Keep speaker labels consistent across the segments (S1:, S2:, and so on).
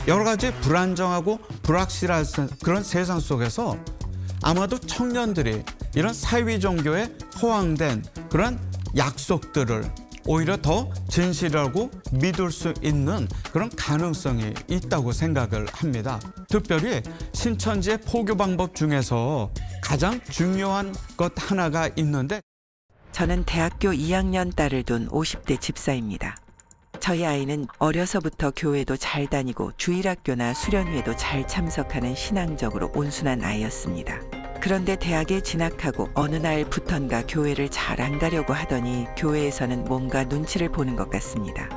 S1: 여러 가지 불안정하고 불확실한 그런 세상 속에서 아마도 청년들이 이런 사이비 종교에 호황된 그런 약속들을 오히려 더 진실하고 믿을 수 있는 그런 가능성이 있다고 생각을 합니다. 특별히 신천지의 포교 방법 중에서 가장 중요한 것 하나가 있는데,
S2: 저는 대학교 2학년 딸을 둔 50대 집사입니다. 저희 아이는 어려서부터 교회도 잘 다니고 주일학교나 수련회도 잘 참석하는 신앙적으로 온순한 아이였습니다. 그런데 대학에 진학하고 어느 날부턴가 교회를 잘 안 가려고 하더니 교회에서는 뭔가 눈치를 보는 것 같습니다.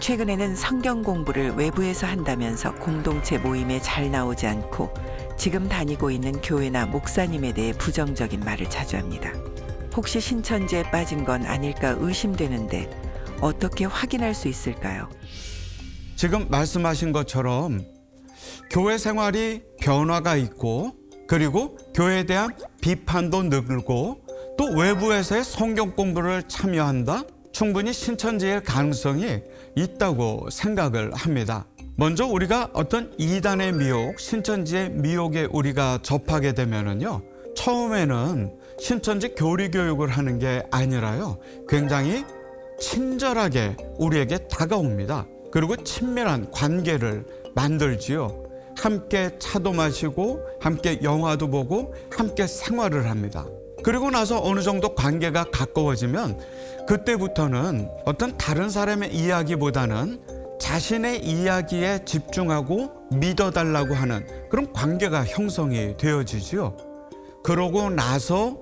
S2: 최근에는 성경 공부를 외부에서 한다면서 공동체 모임에 잘 나오지 않고 지금 다니고 있는 교회나 목사님에 대해 부정적인 말을 자주 합니다. 혹시 신천지에 빠진 건 아닐까 의심되는데 어떻게 확인할 수 있을까요?
S1: 지금 말씀하신 것처럼 교회 생활이 변화가 있고, 그리고 교회에 대한 비판도 늘고, 또 외부에서의 성경 공부를 참여한다? 충분히 신천지의 가능성이 있다고 생각을 합니다. 먼저 우리가 어떤 이단의 미혹, 신천지의 미혹에 우리가 접하게 되면은요, 처음에는 신천지 교리 교육을 하는 게 아니라요, 굉장히 친절하게 우리에게 다가옵니다. 그리고 친밀한 관계를 만들지요. 함께 차도 마시고 함께 영화도 보고 함께 생활을 합니다. 그리고 나서 어느 정도 관계가 가까워지면 그때부터는 어떤 다른 사람의 이야기보다는 자신의 이야기에 집중하고 믿어달라고 하는 그런 관계가 형성이 되어지지요. 그러고 나서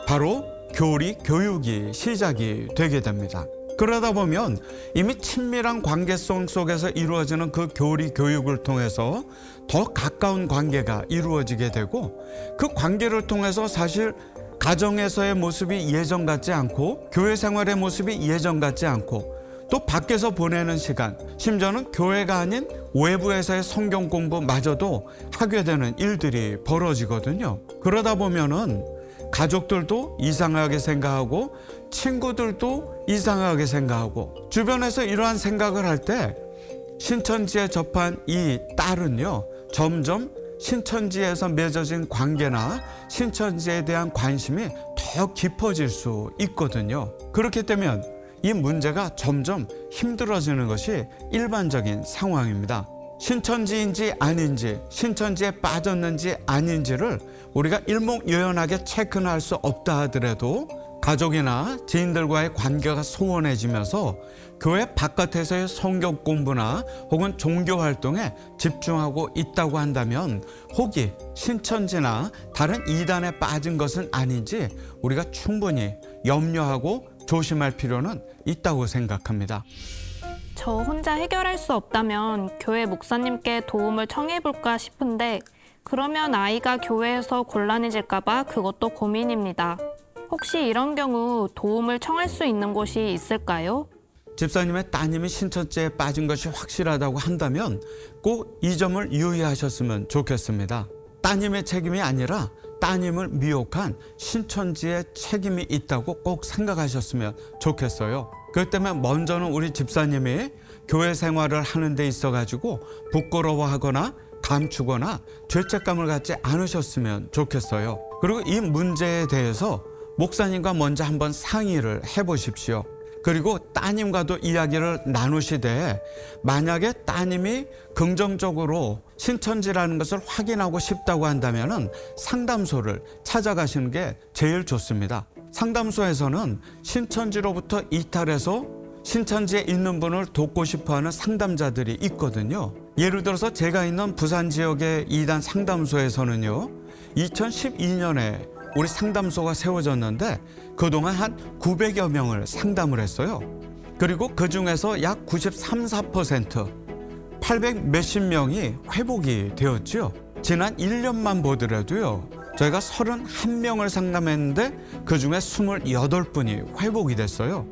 S1: 바로 교리 교육이 시작이 되게 됩니다. 그러다 보면 이미 친밀한 관계성 속에서 이루어지는 그 교리 교육을 통해서 더 가까운 관계가 이루어지게 되고, 그 관계를 통해서 사실 가정에서의 모습이 예전 같지 않고, 교회 생활의 모습이 예전 같지 않고, 또 밖에서 보내는 시간, 심지어는 교회가 아닌 외부에서의 성경 공부마저도 하게 되는 일들이 벌어지거든요. 그러다 보면은 가족들도 이상하게 생각하고 친구들도 이상하게 생각하고, 주변에서 이러한 생각을 할 때 신천지에 접한 이 딸은요, 점점 신천지에서 맺어진 관계나 신천지에 대한 관심이 더 깊어질 수 있거든요. 그렇게 되면 이 문제가 점점 힘들어지는 것이 일반적인 상황입니다. 신천지인지 아닌지, 신천지에 빠졌는지 아닌지를 우리가 일목요연하게 체크는 할 수 없다 하더라도 가족이나 지인들과의 관계가 소원해지면서 교회 바깥에서의 성경 공부나 혹은 종교 활동에 집중하고 있다고 한다면 혹이 신천지나 다른 이단에 빠진 것은 아닌지 우리가 충분히 염려하고 조심할 필요는 있다고 생각합니다.
S3: 저 혼자 해결할 수 없다면 교회 목사님께 도움을 청해볼까 싶은데, 그러면 아이가 교회에서 곤란해질까 봐 그것도 고민입니다. 혹시 이런 경우 도움을 청할 수 있는 곳이 있을까요?
S1: 집사님의 따님이 신천지에 빠진 것이 확실하다고 한다면 꼭 이 점을 유의하셨으면 좋겠습니다. 따님의 책임이 아니라 따님을 미혹한 신천지의 책임이 있다고 꼭 생각하셨으면 좋겠어요. 그렇기 때문에 먼저는 우리 집사님이 교회 생활을 하는 데 있어가지고 부끄러워하거나 감추거나 죄책감을 갖지 않으셨으면 좋겠어요. 그리고 이 문제에 대해서 목사님과 먼저 한번 상의를 해보십시오. 그리고 따님과도 이야기를 나누시되, 만약에 따님이 긍정적으로 신천지라는 것을 확인하고 싶다고 한다면 상담소를 찾아가시는 게 제일 좋습니다. 상담소에서는 신천지로부터 이탈해서 신천지에 있는 분을 돕고 싶어하는 상담자들이 있거든요. 예를 들어서 제가 있는 부산 지역의 이단 상담소에서는요, 2012년에 우리 상담소가 세워졌는데 그동안 한 900여 명을 상담을 했어요. 그리고 그중에서 약 93, 4% 800 몇십 명이 회복이 되었죠. 지난 1년만 보더라도요, 저희가 31명을 상담했는데 그중에 28분이 회복이 됐어요.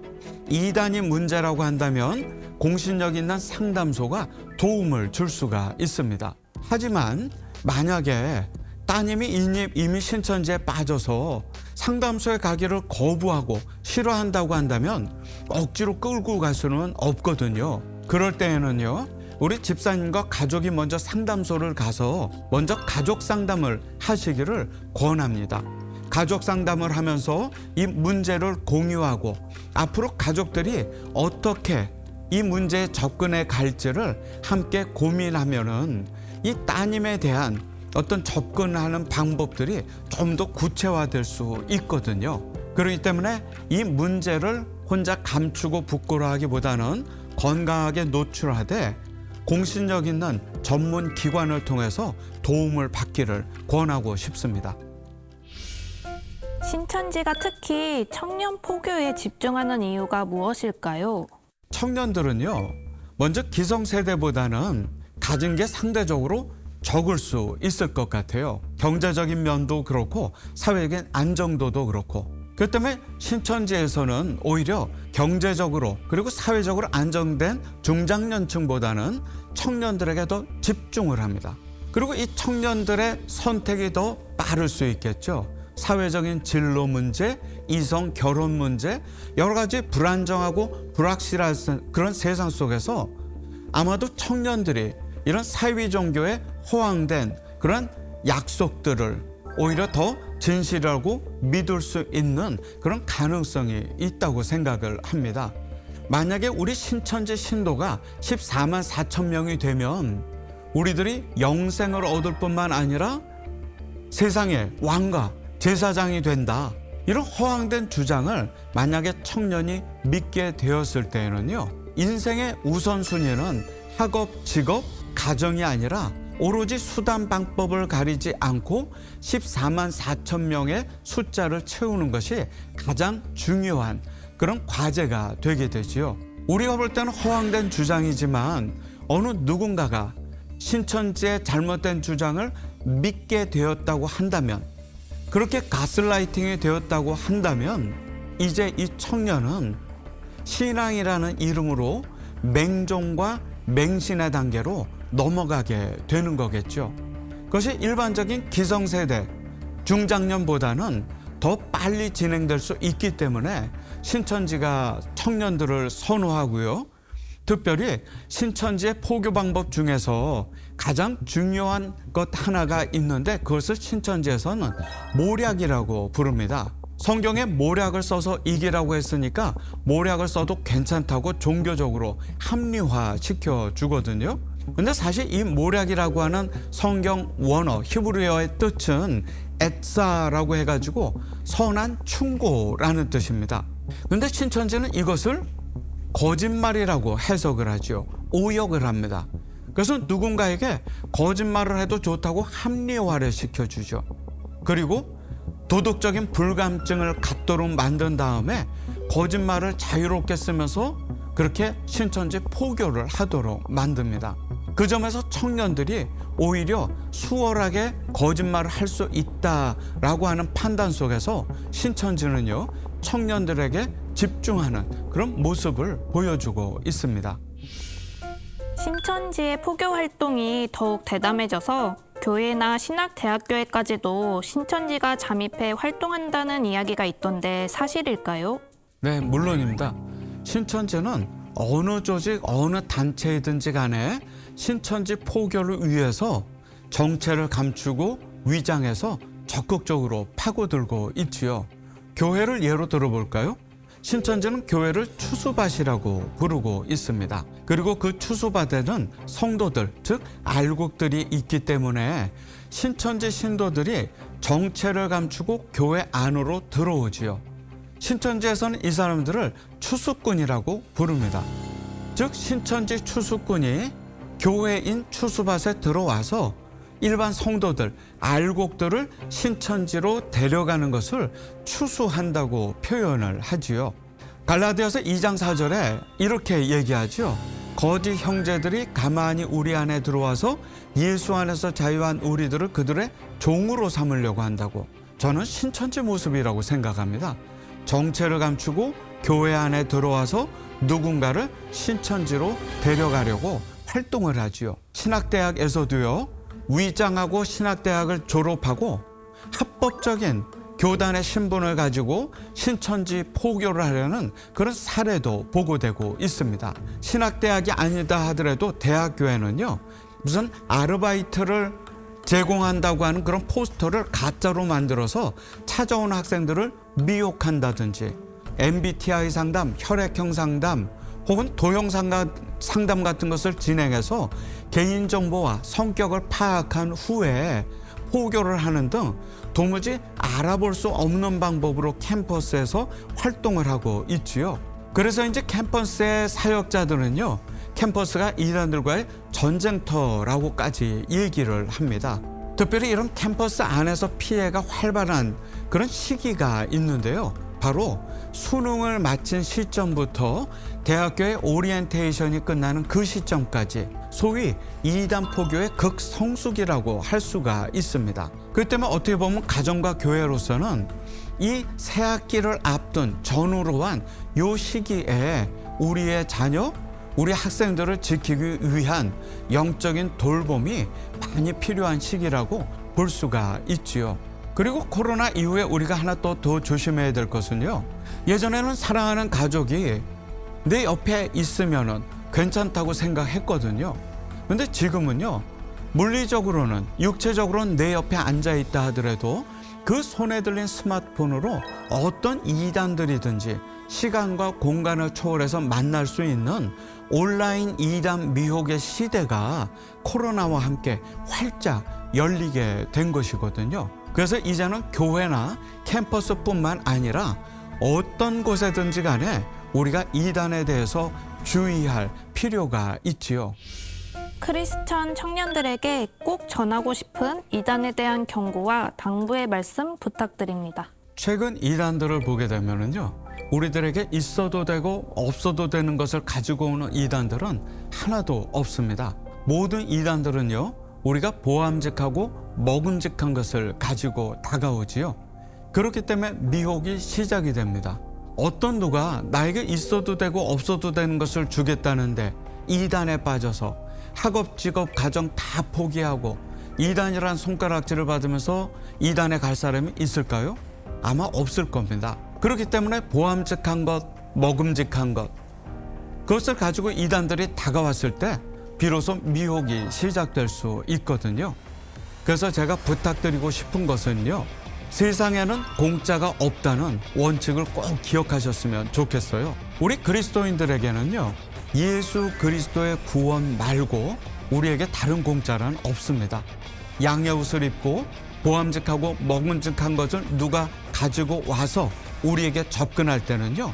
S1: 이단이 문제라고 한다면 공신력 있는 상담소가 도움을 줄 수가 있습니다. 하지만 만약에 따님이 이미 신천지에 빠져서 상담소에 가기를 거부하고 싫어한다고 한다면 억지로 끌고 갈 수는 없거든요. 그럴 때에는요, 우리 집사님과 가족이 먼저 상담소를 가서 먼저 가족 상담을 하시기를 권합니다. 가족 상담을 하면서 이 문제를 공유하고 앞으로 가족들이 어떻게 이 문제에 접근해 갈지를 함께 고민하면은 이 따님에 대한 어떤 접근하는 방법들이 좀 더 구체화될 수 있거든요. 그렇기 때문에 이 문제를 혼자 감추고 부끄러워하기보다는 건강하게 노출하되 공신력 있는 전문 기관을 통해서 도움을 받기를 권하고 싶습니다.
S3: 신천지가 특히 청년 포교에 집중하는 이유가 무엇일까요?
S1: 청년들은요, 먼저 기성세대보다는 가진 게 상대적으로 적을 수 있을 것 같아요. 경제적인 면도 그렇고 사회적인 안정도도 그렇고. 그 때문에 신천지에서는 오히려 경제적으로 그리고 사회적으로 안정된 중장년층보다는 청년들에게 더 집중을 합니다. 그리고 이 청년들의 선택이 더 빠를 수 있겠죠. 사회적인 진로 문제, 이성 결혼 문제, 여러 가지 불안정하고 불확실한 그런 세상 속에서 아마도 청년들이 이런 사회 종교에 호황된 그런 약속들을 오히려 더 진실하고 믿을 수 있는 그런 가능성이 있다고 생각을 합니다. 만약에 우리 신천지 신도가 14만 4천 명이 되면 우리들이 영생을 얻을 뿐만 아니라 세상의 왕과 제사장이 된다. 이런 허황된 주장을 만약에 청년이 믿게 되었을 때에는요, 인생의 우선순위는 학업, 직업, 가정이 아니라 오로지 수단 방법을 가리지 않고 14만 4천 명의 숫자를 채우는 것이 가장 중요한 그런 과제가 되게 되지요. 우리가 볼 때는 허황된 주장이지만 어느 누군가가 신천지의 잘못된 주장을 믿게 되었다고 한다면, 그렇게 가스라이팅이 되었다고 한다면 이제 이 청년은 신앙이라는 이름으로 맹종과 맹신의 단계로 넘어가게 되는 거겠죠. 그것이 일반적인 기성세대, 중장년보다는 더 빨리 진행될 수 있기 때문에 신천지가 청년들을 선호하고요. 특별히 신천지의 포교 방법 중에서 가장 중요한 것 하나가 있는데 그것을 신천지에서는 모략이라고 부릅니다. 성경에 모략을 써서 이기라고 했으니까 모략을 써도 괜찮다고 종교적으로 합리화시켜 주거든요. 근데 사실 이 모략이라고 하는 성경 원어 히브리어의 뜻은 에사라고 해가지고 선한 충고라는 뜻입니다. 근데 신천지는 이것을 거짓말이라고 해석을 하죠. 오역을 합니다. 그래서 누군가에게 거짓말을 해도 좋다고 합리화를 시켜주죠. 그리고 도덕적인 불감증을 갖도록 만든 다음에 거짓말을 자유롭게 쓰면서 그렇게 신천지 포교를 하도록 만듭니다. 그 점에서 청년들이 오히려 수월하게 거짓말을 할 수 있다라고 하는 판단 속에서 신천지는요, 청년들에게 집중하는 그런 모습을 보여주고 있습니다.
S3: 신천지의 포교 활동이 더욱 대담해져서 교회나 신학대학교에까지도 신천지가 잠입해 활동한다는 이야기가 있던데 사실일까요?
S1: 네, 물론입니다. 신천지는 어느 조직, 어느 단체이든지 간에 신천지 포교를 위해서 정체를 감추고 위장해서 적극적으로 파고들고 있지요. 교회를 예로 들어볼까요? 신천지는 교회를 추수밭이라고 부르고 있습니다. 그리고 그 추수밭에는 성도들, 즉 알곡들이 있기 때문에 신천지 신도들이 정체를 감추고 교회 안으로 들어오지요. 신천지에서는 이 사람들을 추수꾼이라고 부릅니다. 즉 신천지 추수꾼이 교회인 추수밭에 들어와서 일반 성도들, 알곡들을 신천지로 데려가는 것을 추수한다고 표현을 하지요. 갈라디아서 2장 4절에 이렇게 얘기하죠. 거짓 형제들이 가만히 우리 안에 들어와서 예수 안에서 자유한 우리들을 그들의 종으로 삼으려고 한다고. 저는 신천지 모습이라고 생각합니다. 정체를 감추고 교회 안에 들어와서 누군가를 신천지로 데려가려고 활동을 하지요. 신학대학에서도요, 위장하고 신학대학을 졸업하고 합법적인 교단의 신분을 가지고 신천지 포교를 하려는 그런 사례도 보고되고 있습니다. 신학대학이 아니다 하더라도 대학교에는요, 무슨 아르바이트를 제공한다고 하는 그런 포스터를 가짜로 만들어서 찾아오는 학생들을 미혹한다든지 MBTI 상담, 혈액형 상담 혹은 도형 상담 같은 것을 진행해서 개인정보와 성격을 파악한 후에 포교를 하는 등 도무지 알아볼 수 없는 방법으로 캠퍼스에서 활동을 하고 있지요. 그래서 이제 캠퍼스의 사역자들은요, 캠퍼스가 이단들과의 전쟁터라고까지 얘기를 합니다. 특별히 이런 캠퍼스 안에서 피해가 활발한 그런 시기가 있는데요. 바로 수능을 마친 시점부터 대학교의 오리엔테이션이 끝나는 그 시점까지 소위 이단 포교의 극성수기라고 할 수가 있습니다. 그렇기 때문에 어떻게 보면 가정과 교회로서는 이 새학기를 앞둔 전후로한 요 시기에 우리의 자녀, 우리 학생들을 지키기 위한 영적인 돌봄이 많이 필요한 시기라고 볼 수가 있지요. 그리고 코로나 이후에 우리가 하나 또 더 조심해야 될 것은요, 예전에는 사랑하는 가족이 내 옆에 있으면은 괜찮다고 생각했거든요. 근데 지금은요, 물리적으로는, 육체적으로는 내 옆에 앉아 있다 하더라도 그 손에 들린 스마트폰으로 어떤 이단들이든지 시간과 공간을 초월해서 만날 수 있는 온라인 이단 미혹의 시대가 코로나와 함께 활짝 열리게 된 것이거든요. 그래서 이제는 교회나 캠퍼스뿐만 아니라 어떤 곳에든지 간에 우리가 이단에 대해서 주의할 필요가 있지요.
S3: 크리스천 청년들에게 꼭 전하고 싶은 이단에 대한 경고와 당부의 말씀 부탁드립니다.
S1: 최근 이단들을 보게 되면은요, 우리들에게 있어도 되고 없어도 되는 것을 가지고 오는 이단들은 하나도 없습니다. 모든 이단들은요, 우리가 보암직하고 먹음직한 것을 가지고 다가오지요. 그렇기 때문에 미혹이 시작이 됩니다. 어떤 누가 나에게 있어도 되고 없어도 되는 것을 주겠다는데 이단에 빠져서 학업, 직업, 가정 다 포기하고 이단이란 손가락질을 받으면서 이단에 갈 사람이 있을까요? 아마 없을 겁니다. 그렇기 때문에 보암직한 것, 먹음직한 것, 그것을 가지고 이단들이 다가왔을 때 비로소 미혹이 시작될 수 있거든요. 그래서 제가 부탁드리고 싶은 것은요, 세상에는 공짜가 없다는 원칙을 꼭 기억하셨으면 좋겠어요. 우리 그리스도인들에게는요, 예수 그리스도의 구원 말고 우리에게 다른 공짜란 없습니다. 양의 옷을 입고 보암직하고 먹음직한 것을 누가 가지고 와서 우리에게 접근할 때는요,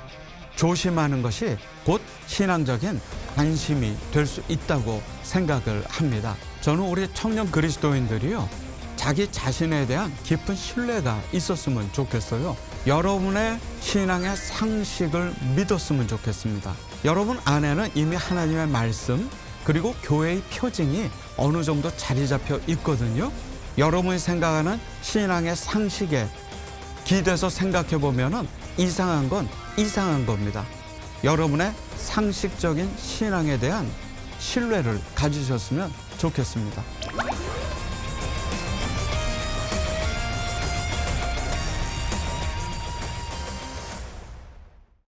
S1: 조심하는 것이 곧 신앙적인 안심이 될 수 있다고 생각을 합니다. 저는 우리 청년 그리스도인들이요, 자기 자신에 대한 깊은 신뢰가 있었으면 좋겠어요. 여러분의 신앙의 상식을 믿었으면 좋겠습니다. 여러분 안에는 이미 하나님의 말씀 그리고 교회의 표징이 어느 정도 자리 잡혀 있거든요. 여러분이 생각하는 신앙의 상식에 기대서 생각해 보면은 이상한 건 이상한 겁니다. 여러분의 상식적인 신앙에 대한 신뢰를 가지셨으면 좋겠습니다.